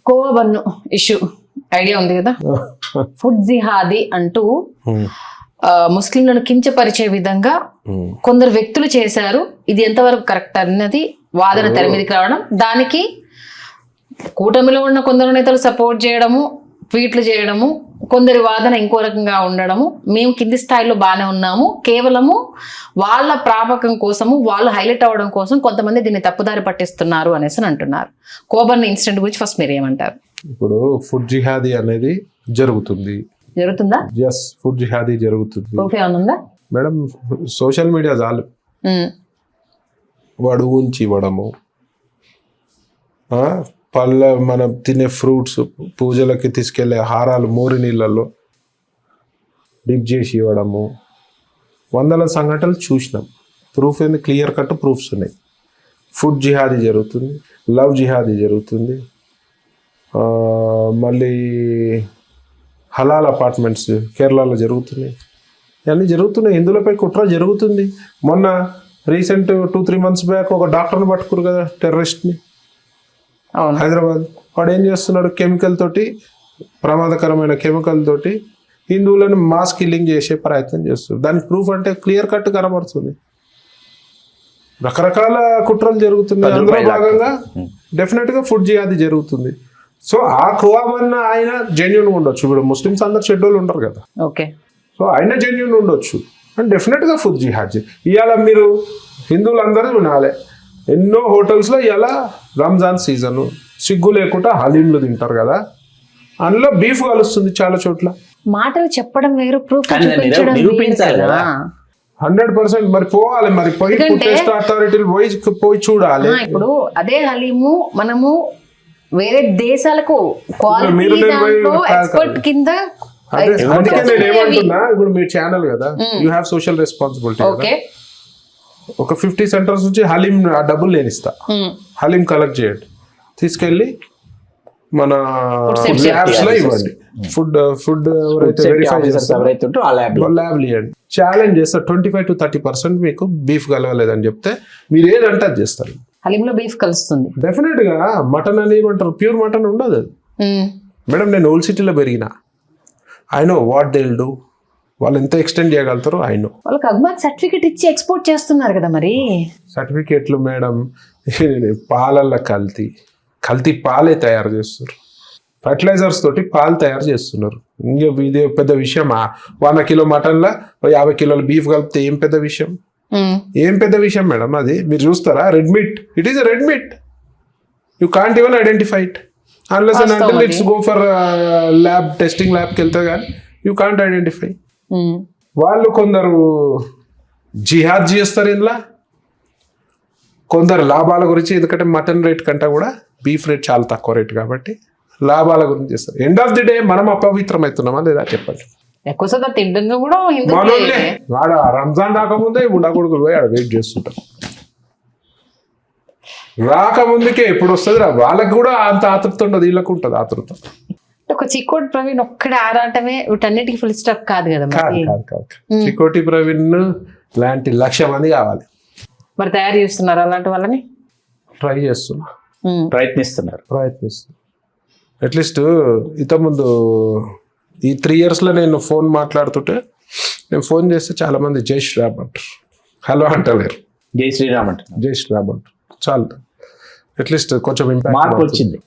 Khoa bun issue idea ఉంది కదా, food jihadi అంటూ ముస్లింలను కించపరిచే విధంగా కొందరు వ్యక్తులు చేశారు. ఇది ఎంతవరకు కరెక్ట్ అన్నది వాదన తెర మీదకి రావడం, దానికి కూటమిలో ఉన్న కొందరు నేతలు సపోర్ట్ చేయడము, ట్వీట్లు చేయడము, కొందరి వాదన ఇంకో రకంగా ఉండడము, మేము కింది స్థాయిలో బాగానే ఉన్నాము, కేవలము వాళ్ళ ప్రాపకం కోసము, వాళ్ళు హైలైట్ అవ్వడం కోసం కొంతమంది దీన్ని తప్పుదారి పట్టిస్తున్నారు అనేసి అంటున్నారు. కోబన్ ఇన్సిడెంట్ గురించి ఫస్ట్ మీరు ఏమంటారు? ఇప్పుడు ఫుడ్ జిహాదీ అనేది జరుగుతుందా? ఎస్, ఫుడ్ జిహాదీ జరుగుతుంది. ప్రూఫ్ ఏమైనా ఉందా మేడం? సోషల్ మీడియా చాలు. వాడు ఊంచి ఇవ్వడము, మనం తినే ఫ్రూట్స్, పూజలకి తీసుకెళ్లే హారాలు మోరి నీళ్ళల్లో డిప్ చేసి ఇవ్వడము, వందల సంఘటనలు చూసినాం. ప్రూఫ్ ఏంది? క్లియర్ కట్ ప్రూఫ్స్ ఉన్నాయి. ఫుడ్ జిహాదీ జరుగుతుంది, లవ్ జిహాదీ జరుగుతుంది, మళ్ళీ హలాల్ అపార్ట్మెంట్స్ కేరళలో జరుగుతున్నాయి. ఇవన్నీ జరుగుతున్నాయి. ఇందులోపై కుట్ర జరుగుతుంది. మొన్న రీసెంట్ 2-3 months బ్యాక్ ఒక డాక్టర్ని పట్టుకురు కదా, టెర్రరిస్ట్ని, హైదరాబాద్. వాడు ఏం చేస్తున్నాడు? కెమికల్ తోటి, ప్రమాదకరమైన కెమికల్ తోటి హిందువులను మాస్ కిల్లింగ్ చేసే ప్రయత్నం చేస్తారు. దానికి ప్రూఫ్ అంటే క్లియర్ కట్ కనబడుతుంది. రకరకాల కుట్రలు జరుగుతున్నాయి. అందులో భాగంగా డెఫినెట్గా ఫుడ్ జిహాదీ జరుగుతుంది. సో ఆ కోవన్న ఆయన జెన్యున్ ఉండొచ్చు. ఇప్పుడు ముస్లిమ్స్ అందరు షెడ్యూల్ ఉంటారు కదా, ఓకే. సో ఆయన జెన్యున్ ఉండొచ్చు, అండ్ డెఫినెట్గా ఫుడ్ జిహాదీ. ఇవాళ మీరు హిందువులందరూ వినాలి, ఎన్నో హోటల్స్లో ఇవాళ రంజాన్ సీజను, సిగ్గు లేకుండా హలీంలు తింటారు కదా, అందులో బీఫ్ కలుస్తుంది చాలా చోట్ల. మాటలు చెప్పడం వేరు, ప్రూఫ్ 100%. మరి పోవాలి, మరి పోయి టెస్ట్ అథారిటీలు పోయి చూడాలి. ఇప్పుడు అదే హలీము మనము వేరే దేశాలకు ఎక్స్పర్ట్ కింద. అందుకే నేను ఏమంటున్నా, ఇప్పుడు మీ ఛానల్ కదా, యూ హ్యావ్ సోషల్ రెస్పాన్సిబిలిటీ. ఒక 50 centers నుంచి హలీం ఆ డబ్బులు నేను ఇస్తా, హలీం కలెక్ట్ చేయండి, తీసుకెళ్ళి మన ల్యాబ్స్ లో ఇవ్వండి. ఫుడ్ ఎవరైతే వెరిఫై చేస్తారో ల్యాబ్ ఇవ్వండి. ఛాలెంజ్ చేస్తారు, 25 to 30% మీకు బీఫ్ కలవలేదని చెప్తే మీరు ఏదంటే అది చేస్తారు. హలీంలో బీఫ్ కలుస్తుంది డెఫినెట్ గా. మటన్ అని ఏమంటారు, ప్యూర్ మటన్ ఉండదు అది. మేడం నేను ఓల్డ్ సిటీలో పెరిగిన, I know what they will do. వాళ్ళు ఎంత ఎక్స్టెండ్ చేయగలుగుతారో ఐ నో. వాళ్ళకి అగ్మార్క్ సర్టిఫికేట్ ఇచ్చి ఎక్స్పోర్ట్ చేస్తున్నారు కదా. మరి సర్టిఫికేట్లు మేడం, పాలల్లో కల్తీ పాలే తయారు చేస్తారు, ఫర్టిలైజర్స్ తోటి పాలు తయారు చేస్తున్నారు. ఇంకా ఇది పెద్ద విషయమా? 100 kilo మటన్లో 50 kilos బీఫ్ కలిపితే ఏం పెద్ద విషయం? ఏం పెద్ద విషయం మేడం అది? మీరు చూస్తారా? Red meat, it is a red meat. You can't even identify it unless and until it's go for lab, testing ల్యాబ్కి వెళ్తే కానీ యూ కాంట్ ఐడెంటిఫై. వాళ్ళు కొందరు జిహాద్ చేస్తారు ఇందులో, కొందరు లాభాల గురించి. ఎందుకంటే మటన్ రేట్ కంటే కూడా బీఫ్ రేట్ చాలా తక్కువ రేట్ కాబట్టి లాభాల గురించి చేస్తారు. ఎండ్ ఆఫ్ ది డే మనం అపవిత్రం అవుతున్నామా లేదా చెప్పండి. ఎక్కువ శాతం తింటుంది కూడా మనోళ్ళే. వాడు రంజాన్ రాకముందే ఉండకూడదు పోయి ఆడ వెయిట్ చేస్తుంటారు. రాకముందుకే ఎప్పుడు వస్తుంది రా, వాళ్ళకి కూడా అంత ఆతృత ఉండదు, వీళ్ళకు ఉంటుంది ఆతృత. ఒక చిక్కోటి ప్రవీణ్ ఒక్కడే ఆరాటమే వీటన్నిటికీ ఫుల్ స్టాప్ కాదు కదా. కాదు. చిక్కోటి ప్రవీణ్ లాంటి 1,00,000 మంది కావాలి. మరి తయారు చేస్తున్నారు అలాంటి వాళ్ళని? ట్రై చేస్తున్నా, ప్రయత్నిస్తున్నారు. అట్లీస్ట్ ఇంతకుముందు ఈ 3 yearsలో నేను ఫోన్ మాట్లాడుతుంటే, నేను ఫోన్ చేస్తే చాలా మంది జై శ్రీరామ్ అంటారు, హలో అంటలేరు, జై శ్రీరామ్ అంటారు. చాలు, అట్లీస్ట్ కొంచెం మార్పు వచ్చింది.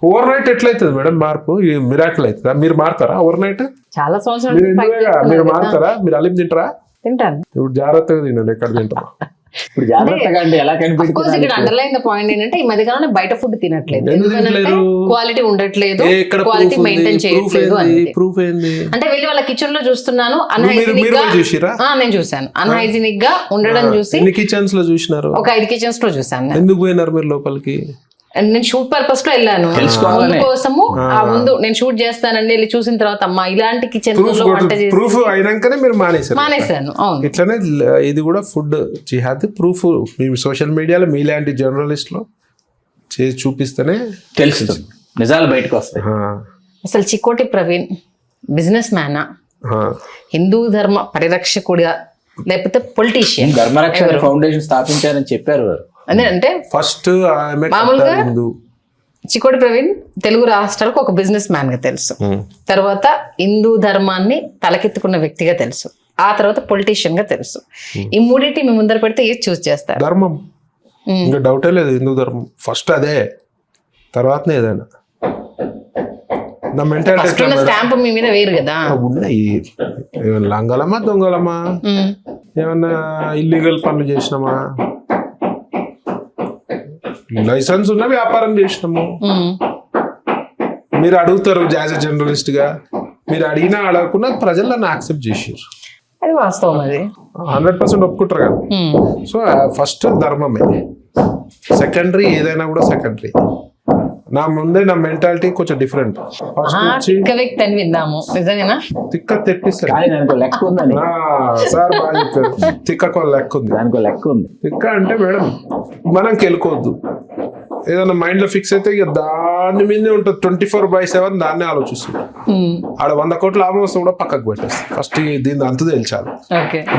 ఓవర్ నైట్ ఎట్లయితుంది మేడం మార్పు? మిరాకిల్ అవుతుందా? మీరు మారుతారా ఓవర్ నైట్? చాలా సంవత్సరాలు మీరు మారుతారా? మీరు అలీం తింటారా? తింటాను. ఇప్పుడు జాగ్రత్తగా తినండి, ఎక్కడ తింటారా? ఇప్పుడు జాగ్రత్తగా అంటే ఎలా కనిపిస్తుంది? ఇక్కడ అండర్లైన్ పాయింట్ ఏంటంటే ఈ మధ్యకాలంలో బయట ఫుడ్ తినట్లేదు, క్వాలిటీ ఉండట్లేదు, క్వాలిటీ మెయింటైన్ చేయట్లేదు. అంటే వెళ్ళి వాళ్ళ కిచెన్ లో చూస్తున్నాను, అన్హైజీనిక్ గా. నేను చూసాను, అన్హైజీనిక్ గా ఉండడం చూసి. ఎన్ని కిచెన్స్ లో చూసినారు? ఒక 5 కిచెన్స్ లో చూసాను. ఎందుకు పోయినారు మీరు లోపలికి? నేను షూట్ పర్పస్ లో వెళ్ళాను, ముందు కోసము. ఆ ముందు నేను షూట్ చేస్తానండి, వెళ్ళి చూసిన తర్వాత అమ్మా ఇలాంటి కిచెన్ ప్రూఫ్ అయినాకనే మీరు మానేశాను. ఇట్లానే ఇది కూడా ఫుడ్ జిహాద్ ప్రూఫ్ మీ సోషల్ మీడియాలో మీలాంటి జర్నలిస్ట్లో చేసి చూపిస్తేనే తెలుస్తుంది, నిజాలు బయటకు వస్తాయి. అసలు చిక్కోటి ప్రవీణ్ బిజినెస్ మ్యానా, హిందూ ధర్మ పరిరక్షకుడిగా, లేకపోతే పొలిటీషియన్? ధర్మరక్షణ ఫౌండేషన్ స్థాపించారని చెప్పారు వారు. అంటే ఫస్ట్ మామూలుగా చికోటి ప్రవీణ్ తెలుగు రాష్ట్రాలకు ఒక బిజినెస్ మ్యాన్ గా తెలుసు, తర్వాత హిందూ ధర్మాన్ని తలకెత్తుకున్న వ్యక్తిగా తెలుసు, ఆ తర్వాత పొలిటీషియన్ గా తెలుసు. ఈ మూడింటి మీ ముందర పెడితే ఏది చూస్ చేస్తారు? ధర్మం, ఇంకా డౌటే లేదు. హిందూ ధర్మం ఫస్ట్, అదే తర్వాతనే ఏదైనా. నా మెంటాలిటీ స్టాంప్ మీ మీద వేరు కదా. ఉన్నాయి, ఏమన్నా లంగలమా దొంగలమా, ఏమన్నా ఇల్లీగల్ పనులు చేసినామా, లైసెన్స్ ఉన్న వ్యాపారం చేసినాము. మీరు అడుగుతారు యాజ్ ఎ జర్నలిస్ట్ గా, మీరు అడిగినా అడగకుండా ప్రజలు నన్ను యాక్సెప్ట్ చేసారు. అది వాస్తవం, అది 100% ఒప్పుకుంటారు కదా. సో ఫస్ట్ ధర్మమే, సెకండరీ ఏదైనా కూడా సెకండరీ. నా ముందే నా మెంటాలిటీ కొంచెం డిఫరెంట్. వ్యక్తి అని విన్నాము, నిజమేనా? తిక్క తెప్పిస్తారు కానీ దానికి లెక్క ఉందని. సార్ బాగా చెప్పారు, తిక్కకు లెక్క ఉంది. దానికి లెక్క ఉంది. తిక్క అంటే మేడం మనం కెలుకోవద్దు, ఏదైనా మైండ్ లో ఫిక్స్ అయితే ఇక దాని మీదే ఉంటుంది. 24/7 దాన్నే ఆలోచిస్తుంది. ఆడ 100 కోట్ల లాభం వస్తే కూడా పక్కకు పెట్టేస్తుంది. ఫస్ట్ దీన్ని అంతు తేల్చాలి.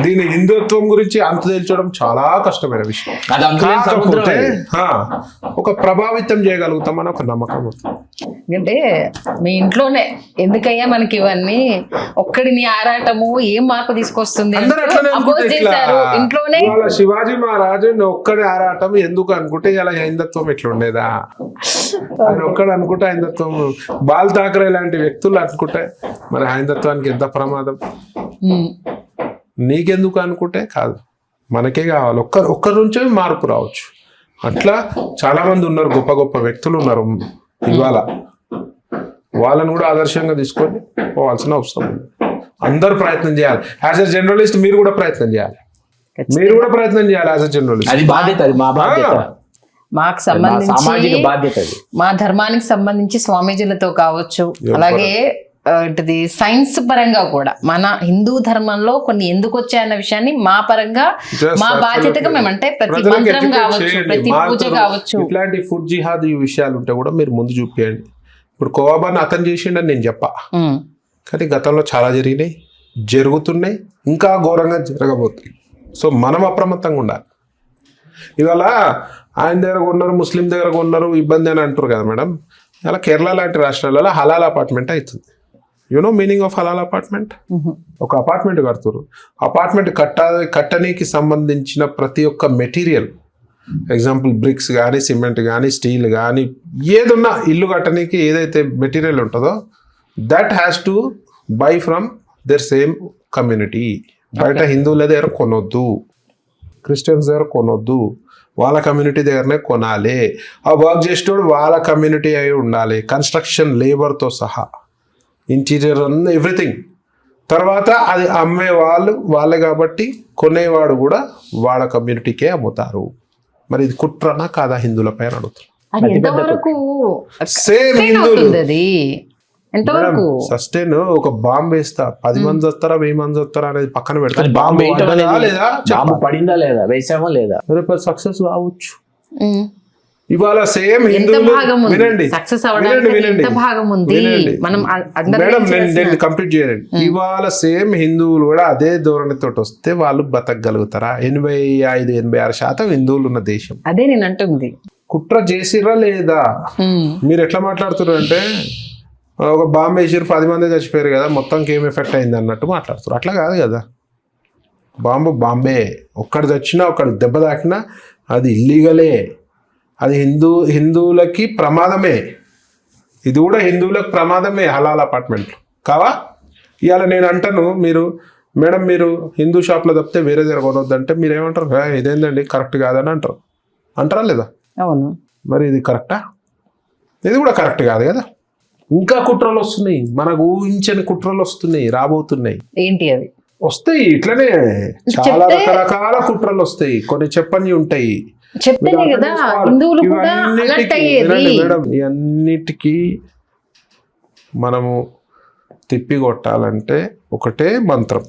దీని హిందుత్వం గురించి అంతు తేల్చడం చాలా కష్టమైన విషయం. కాకపోతే ఒక ప్రభావితం చేయగలుగుతామని ఒక నమ్మకం. అంటే మీ ఇంట్లోనే ఎందుకయ్యా మనకి ఇవన్నీ, ఒక్కడిని ఆరాటము ఏం మార్పు తీసుకొస్తుంది ఇంట్లోనే. శివాజీ మహారాజు ఒక్కడి ఆరాటం ఎందుకు అనుకుంటే ఇలా హిందుత్వం ఎట్లా ఉండేదా? ఆయన ఒక్కడు అనుకుంటే హైందత్వం, బాల్ ఠాకరే లాంటి వ్యక్తులు అనుకుంటే మరి హైందత్వానికి ఎంత ప్రమాదం. నీకెందుకు అనుకుంటే కాదు, మనకే కావాలి. ఒక్కరి నుంచే మార్పు రావచ్చు. అట్లా చాలా మంది ఉన్నారు, గొప్ప గొప్ప వ్యక్తులు ఉన్నారు ఇవాళ. వాళ్ళని కూడా ఆదర్శంగా తీసుకొని పోవాల్సిన అవసరం ఉంది. అందరు ప్రయత్నం చేయాలి. యాజ్ ఎ జర్నలిస్ట్ మీరు కూడా ప్రయత్నం చేయాలి. As a journalist. అది బాధ్యత, అది మా బాధ్యత. మాకు సంబంధించి బాధ్యత, మా ధర్మానికి సంబంధించి స్వామీజీలతో కావచ్చు, అలాగే సైన్స్ పరంగా కూడా మన హిందూ ధర్మంలో కొన్ని ఎందుకు వచ్చాయన్న విషయాన్ని మా పరంగా మా బాధ్యతగా మేమంటే ప్రతి మంత్రం కావచ్చు, ప్రతి పూజ కావచ్చు, ఇట్లాంటి ఫుడ్ జిహాద్ ఈ విషయాలు ఉంటే కూడా మీరు ముందు చూపించండి. ఇప్పుడు కోవాబాన్ అతను చేసిండని నేను చెప్పా, కానీ గతంలో చాలా జరిగినాయి, జరుగుతున్నాయి, ఇంకా ఘోరంగా జరగబోతుంది. సో మనం అప్రమత్తంగా ఉండాలి. ఇవాళ ఆయన దగ్గర కొన్నారు, ముస్లిం దగ్గర కొన్నారు, ఇబ్బంది అని అంటారు కదా మేడం. ఇలా కేరళ లాంటి రాష్ట్రాలలో హలాల్ అపార్ట్మెంట్ అవుతుంది. యూనో మీనింగ్ ఆఫ్ హలాల్ అపార్ట్మెంట్? ఒక అపార్ట్మెంట్ కడుతున్నారు. అపార్ట్మెంట్ కట్టడానికి సంబంధించిన ప్రతి ఒక్క మెటీరియల్, ఎగ్జాంపుల్ బ్రిక్స్ కానీ, సిమెంట్ కానీ, స్టీల్ కానీ, ఏదున్నా ఇల్లు కట్టడానికి ఏదైతే మెటీరియల్ ఉంటుందో that has to buy from their same community. బయట హిందువుల దగ్గర కొనొద్దు, క్రిస్టియన్స్ దగ్గర కొనొద్దు, వాళ్ళ కమ్యూనిటీ దగ్గరనే కొనాలి. ఆ వర్క్ చేసేటోడు వాళ్ళ కమ్యూనిటీ అయి ఉండాలి, కన్స్ట్రక్షన్ లేబర్తో సహా, ఇంటీరియర్ అన్న ఎవ్రీథింగ్. తర్వాత అది అమ్మే వాళ్ళే కాబట్టి కొనేవాడు కూడా వాళ్ళ కమ్యూనిటీకే అమ్ముతారు. మరి ఇది కుట్రనా కాదా హిందువులపై అని అడుగుతారు. సేమ్ హిందువులు సస్టైన్ ఒక బాంబు వేస్తా 10 మంది వస్తారా 1000 మంది వస్తారా అనేది పక్కన పెడతారు. బాంబు పడిందా లేదా, వేసామా లేదా, సక్సెస్ కావచ్చు. ఇవాళ సేమ్ హిందువులు వినండి మేడం, నేను కంప్లీట్ చేయండి. ఇవాళ సేమ్ హిందువులు కూడా అదే ధోరణితో వస్తే వాళ్ళు బతకగలుగుతారా? 85-86% హిందువులు ఉన్న దేశం. అదే నేను అంటుంది. కుట్ర చేసిరా లేదా? మీరు ఎట్లా మాట్లాడుతున్నారు అంటే ఒక బాంబు వేసిరు 10 మంది చచ్చిపోయారు కదా, మొత్తంకి ఏం ఎఫెక్ట్ అయింది అన్నట్టు మాట్లాడుతారు. అట్లా కాదు కదా. బాంబే ఒక్కడు చచ్చినా ఒక్కడు దెబ్బ తాకినా అది ఇల్లీగలే, అది హిందువులకి ప్రమాదమే. ఇది కూడా హిందువులకు ప్రమాదమే హలాల్ అపార్ట్మెంట్లు కావా? ఇవాళ నేను అంటాను, మీరు మేడం మీరు హిందూ షాప్లో తప్పితే వేరే దగ్గర కొనొద్దంటే మీరు ఏమంటారు? ఇదేందండి కరెక్ట్ కాదని అంటారా లేదా? అవును. మరి ఇది కరెక్టా? ఇది కూడా కరెక్ట్ కాదు కదా. ఇంకా కుట్రలు వస్తున్నాయి, మనకు ఊహించని కుట్రలు వస్తున్నాయి, రాబోతున్నాయి. ఏంటి అవి? వస్తాయి, ఇట్లనే చాలా రకరకాల కుట్రలు వస్తాయి, కొన్ని చెప్పని ఉంటాయి. మేడం ఇవన్నిటికీ మనము తిప్పి కొట్టాలంటే ఒకటే మంత్రం,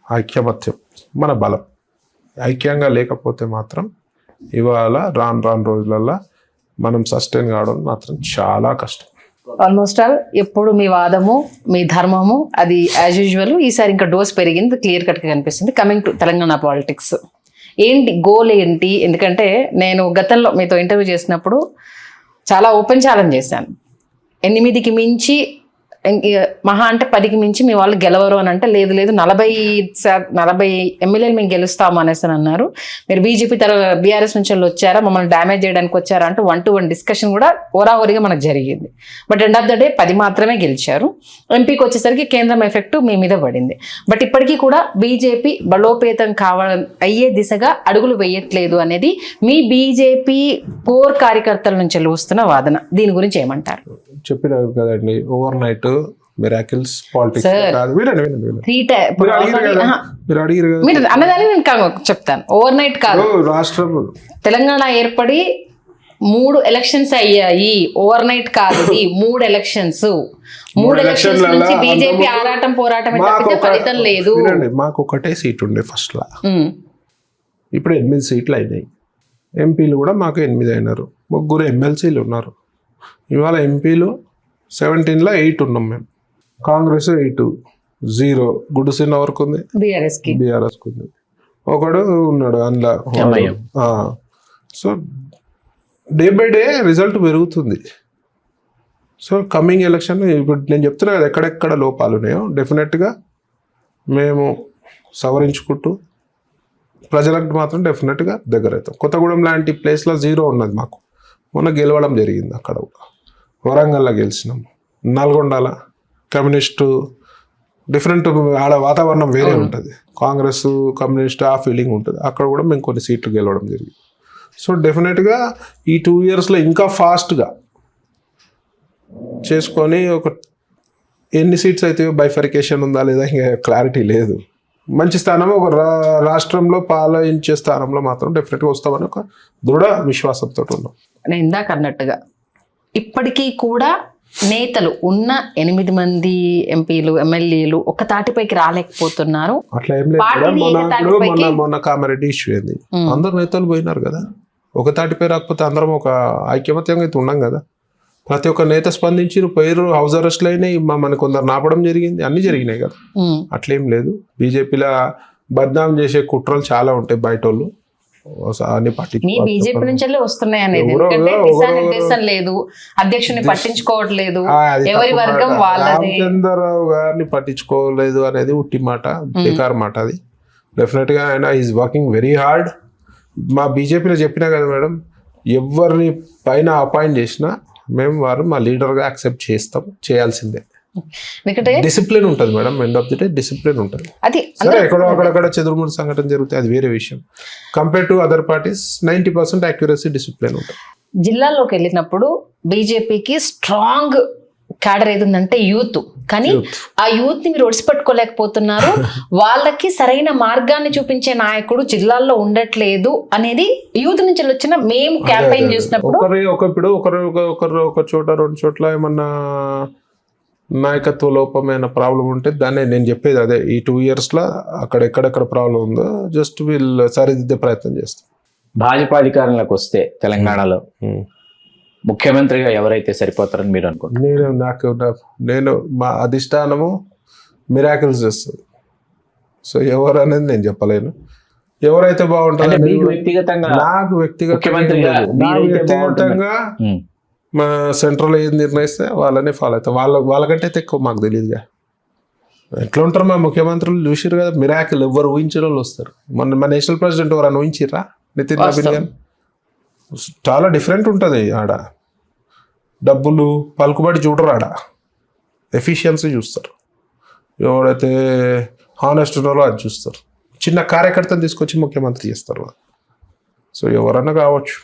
ఐక్యమత్యం మన బలం. ఐక్యంగా లేకపోతే మాత్రం ఇవాళ రాను రోజులలో మనం సస్టైన్ కావడం మాత్రం చాలా కష్టం. ఆల్మోస్ట్ ఆల్ ఎప్పుడు మీ వాదము, మీ ధర్మము అది యాజ్ యూజువల్. ఈసారి ఇంకా డోస్ పెరిగింది, క్లియర్ కట్గా కనిపిస్తుంది. కమింగ్ టు తెలంగాణ పాలిటిక్స్, ఏంటి గోల్ ఏంటి? ఎందుకంటే నేను గతంలో మీతో ఇంటర్వ్యూ చేసినప్పుడు చాలా ఓపెన్ ఛాలెంజ్ చేశాను. 8కి మించి మహా అంటే 10కి మించి మీ వాళ్ళు గెలవరు అని అంటే లేదు 40 ఎమ్మెల్యేలు మేము గెలుస్తాము అనేసి అన్నారు. మీరు బీజేపీ బీఆర్ఎస్ నుంచి వచ్చారా, మమ్మల్ని డ్యామేజ్ చేయడానికి వచ్చారా అంటూ 1-to-1 డిస్కషన్ కూడా ఓరావరిగా మనకు జరిగింది. But end of the day 10 మాత్రమే గెలిచారు. ఎంపీకి వచ్చేసరికి కేంద్రం ఎఫెక్ట్ మీ మీద పడింది. బట్ ఇప్పటికీ కూడా బీజేపీ బలోపేతం అయ్యే దిశగా అడుగులు వేయట్లేదు అనేది మీ బీజేపీ కోర్ కార్యకర్తల నుంచి వస్తున్న వాదన. దీని గురించి ఏమంటారు? చెప్పినారు కదండి, ఓవర్ నైట్ మిరాకిల్స్ పాలిటిక్స్ కాదు. వినండి మీరు అడిగారు కదా, మీరు అన్నదాన్ని నేను చెప్తాను. ఓవర్ నైట్ కాదు, రాష్ట్రం తెలంగాణ ఏర్పడి 3 ఎలక్షన్స్ అయ్యాయి. ఓవర్ నైట్ కాదు, 3 ఎలక్షన్స్. 3 ఎలక్షన్స్ నుంచి బీజేపీ ఆరాటం పోరాటం తప్పితే ఫలితం లేదు. మాకు ఒకటే సీట్ ఉండే ఫస్ట్ లా, ఇప్పుడు 8 సీట్లు అయినాయి. ఎంపీలు కూడా మాకు 8 అయినారు. 3 ఎమ్మెల్సీలు ఉన్నారు. ఇవాళ ఎంపీలు 17లో 8 ఉన్నాం మేము. కాంగ్రెస్ 8, 0. గుడిసిన వరకు ఉంది, బీఆర్ఎస్ ఉంది. ఒకడు ఉన్నాడు అందులో. So day by day result పెరుగుతుంది. సో కమింగ్ ఎలక్షన్ ఇప్పుడు నేను చెప్తున్నా కదా, ఎక్కడెక్కడ లోపాలు ఉన్నాయో డెఫినెట్గా మేము సవరించుకుంటూ ప్రజలకు మాత్రం డెఫినెట్గా దగ్గర అవుతాం. కొత్తగూడెం లాంటి ప్లేస్లో 0 ఉన్నది మాకు. మొన్న గెలవడం జరిగింది. అక్కడ వరంగల్లో గెలిచినాం. నల్గొండల కమ్యూనిస్టు డిఫరెంట్, ఆడ వాతావరణం వేరే ఉంటుంది. కాంగ్రెస్ కమ్యూనిస్ట్ ఆ ఫీలింగ్ ఉంటుంది. అక్కడ కూడా మేము కొన్ని సీట్లు గెలవడం జరిగింది. సో డెఫినెట్గా ఈ 2 ఇయర్స్లో ఇంకా ఫాస్ట్గా చేసుకొని ఒక ఎన్ని సీట్స్ అయితే బైఫరికేషన్ ఉందా లేదా ఇంకా క్లారిటీ లేదు. మంచి స్థానం ఒక రాష్ట్రంలో పాలించే స్థానంలో మాత్రం డెఫినెట్గా వస్తామని ఒక దృఢ విశ్వాసంతో ఉన్నాం. నేను ఇందాక అన్నట్టుగా ఇప్పటికీ కూడా నేతలు ఉన్న 8 మంది ఎంపీలు ఎమ్మెల్యేలు ఒక తాటిపైకి రాలేకపోతున్నారు. అట్లా ఏం లేదు. మొన్న కామారెడ్డి ఇష్యూ అయింది, అందరు నేతలు పోయినారు కదా. ఒక తాటిపై రాకపోతే అందరం ఒక ఐక్యమత్యంగా అయితే ఉన్నాం కదా. ప్రతి ఒక్క నేత స్పందించి పోయారు, హౌస్ అరెస్ట్లు అయినాయి, మమ్మల్ని కొందరు నాపడం జరిగింది, అన్ని జరిగినాయి కదా. అట్లేం లేదు. బీజేపీలో బద్నాం చేసే కుట్రలు చాలా ఉంటాయి బయట వాళ్ళు. బీజేపీ నుంచి వస్తున్నాయి అనేది, ఎందుకంటే దిశానిర్దేశం లేదు, అధ్యక్షుని పట్టించుకోవట్లేదు, ఎవరి వర్గం వాళ్ళది. రామచంద్రరావు గారిని పట్టించుకోలేదు అనేది ఉట్టి మాట, బేకార్ మాట. అది డెఫినెట్ గా ఆయన ఈజ్ వర్కింగ్ వెరీ హార్డ్. మా బీజేపీలో చెప్పినా కదా మేడం, ఎవరిని పైన అపాయింట్ చేసినా మేము వారు మా లీడర్గా యాక్సెప్ట్ చేస్తాం, చేయాల్సిందే. డిసిప్లిన్ ఉంటుంది madam, end of the day discipline ఉంటుంది. సరే ఎక్కడో అక్కడక్కడ చెదురుముడు సంఘటన జరుగుతాయి, అది వేరే విషయం. Compare to other parties 90% accuracy, discipline ఉంటుంది. జిల్లాల్లోకి వెళ్ళినప్పుడు బీజేపీకి స్ట్రాంగ్ క్యాడర్ ఏదంటే యూత్, కానీ ఆ యూత్ ని మీరు ఒడిసిపెట్టుకోలేకపోతున్నారు. వాళ్ళకి సరైన మార్గాన్ని చూపించే నాయకుడు జిల్లాల్లో ఉండట్లేదు అనేది యూత్ నుంచి వచ్చిన మేము క్యాంపెయిన్ చేసినప్పుడు. ఒకరు ఒక చోట 2 చోట్ల ఏమన్నా నాయకత్వ లోపమైన ప్రాబ్లం ఉంటే దాన్ని నేను చెప్పేది అదే. ఈ 2 ఇయర్స్లో అక్కడ ఎక్కడెక్కడ ప్రాబ్లం ఉందో జస్ట్ వీళ్ళు సరిదిద్దే ప్రయత్నం చేస్తాం. భాజపా అధికారంలోకి వస్తే తెలంగాణలో ముఖ్యమంత్రిగా ఎవరైతే సరిపోతారని మీరు అనుకుంటున్నారు? నేను మా అధిష్టానము మిరాకిల్స్ చేస్తుంది. సో ఎవరు అనేది నేను చెప్పలేను. ఎవరైతే బాగుంటుంది నాకు వ్యక్తిగతంగా మా సెంట్రల్ ఏది నిర్ణయిస్తే వాళ్ళనే ఫాలో అవుతాం. వాళ్ళకంటే ఎక్కువ మాకు తెలియదుగా. ఎట్లా ఉంటారు మా ముఖ్యమంత్రులు చూసిరు కదా, మిరాకిల్ ఎవరు ఊహించిన వాళ్ళు వస్తారు. మా నేషనల్ ప్రెసిడెంట్ ఎవరైనా ఊహించిరా? నితిన్ నవీన్ గారు. చాలా డిఫరెంట్ ఉంటుంది ఆడ. డబ్బులు పలుకుబడి చూడరు ఆడ, ఎఫిషియన్సీ చూస్తారు. ఎవరైతే హానెస్ట్ ఉన్నారో అది చూస్తారు. చిన్న కార్యకర్తను తీసుకొచ్చి ముఖ్యమంత్రి చేస్తారు. సో ఎవరన్నా కావచ్చు.